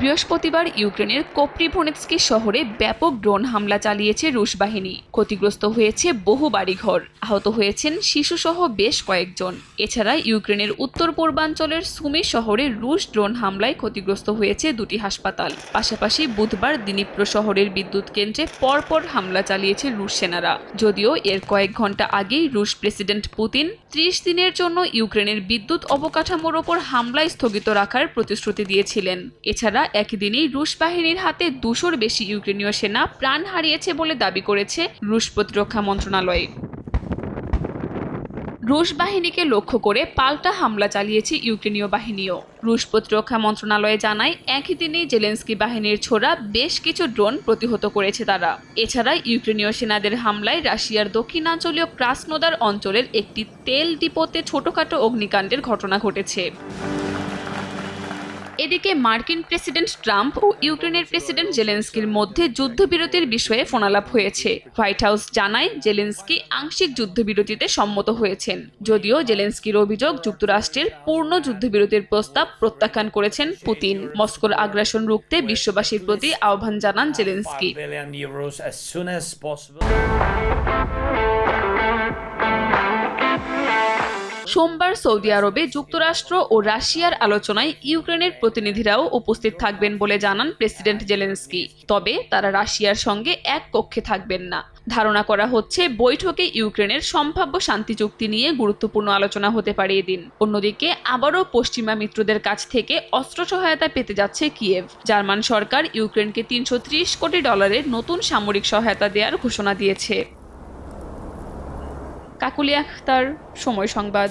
বৃহস্পতিবার ইউক্রেনের কোপ্রিভোনেৎস্কি শহরে ব্যাপক ড্রোন হামলা চালিয়েছে রুশ বাহিনী। ক্ষতিগ্রস্ত হয়েছে বহু বাড়িঘর, আহত হয়েছেন শিশুসহ বেশ কয়েকজন। এছাড়া ইউক্রেনের উত্তর পূর্বাঞ্চলের সুমি শহরে রুশ ড্রোন হামলায় ক্ষতিগ্রস্ত হয়েছে দুটি হাসপাতাল। পাশাপাশি বুধবার দিনিপ্র শহরের বিদ্যুৎ কেন্দ্রে পরপর হামলা চালিয়েছে রুশ সেনারা। যদিও এর কয়েক ঘন্টা আগেই রুশ প্রেসিডেন্ট পুতিন 30 দিনের জন্য ইউক্রেনের বিদ্যুৎ অবকাঠামোর ওপর হামলা স্থগিত রাখার প্রতিশ্রুতি দিয়েছিলেন। এছাড়া একদিনেই রুশ বাহিনীর হাতে 200-র বেশি ইউক্রেনীয় সেনা প্রাণ হারিয়েছে বলে দাবি করেছে রুশ প্রতিরক্ষা মন্ত্রণালয়। রুশ বাহিনীকে লক্ষ্য করে পাল্টা হামলা চালিয়েছে ইউক্রেনীয় বাহিনীও। রুশ প্রতিরক্ষা মন্ত্রণালয় জানায়, একই দিনেই জেলেনস্কি বাহিনীর ছোড়া বেশ কিছু ড্রোন প্রতিহত করেছে তারা। এছাড়া ইউক্রেনীয় সেনাদের হামলায় রাশিয়ার দক্ষিণাঞ্চলীয় ক্রাসনোদার অঞ্চলের একটি তেল ডিপোতে ছোটখাটো অগ্নিকাণ্ডের ঘটনা ঘটেছে। এদিকে মার্কিন প্রেসিডেন্ট ট্রাম্প ও ইউক্রেনের প্রেসিডেন্ট জেলেনস্কির মধ্যে যুদ্ধবিরতির বিষয়ে ফোনালাপ হয়েছে। হোয়াইট হাউস জানায়, জেলেনস্কি আংশিক যুদ্ধবিরতিতে সম্মত হয়েছেন। যদিও জেলেনস্কির অভিযোগ, যুক্তরাষ্ট্রের পূর্ণ যুদ্ধবিরতির প্রস্তাব প্রত্যাখ্যান করেছেন পুতিন। মস্কোর আগ্রাসন রুখতে বিশ্ববাসীর প্রতি আহ্বান জানান জেলেনস্কি। সোমবার সৌদি আরবে যুক্তরাষ্ট্র ও রাশিয়ার আলোচনায় ইউক্রেনের প্রতিনিধিরাও উপস্থিত থাকবেন বলে জানান প্রেসিডেন্ট জেলেনস্কি। তবে তারা রাশিয়ার সঙ্গে এক কক্ষে থাকবেন না। ধারণা করা হচ্ছে, বৈঠকে ইউক্রেনের সম্ভাব্য শান্তি চুক্তি নিয়ে গুরুত্বপূর্ণ আলোচনা হতে পারে এদিন। অন্যদিকে আবারও পশ্চিমা মিত্রদের কাছ থেকে অস্ত্র সহায়তা পেতে যাচ্ছে কিয়েভ। জার্মান সরকার ইউক্রেনকে $330 কোটি নতুন সামরিক সহায়তা দেওয়ার ঘোষণা দিয়েছে। কাকুলি আখতার, সময় সংবাদ।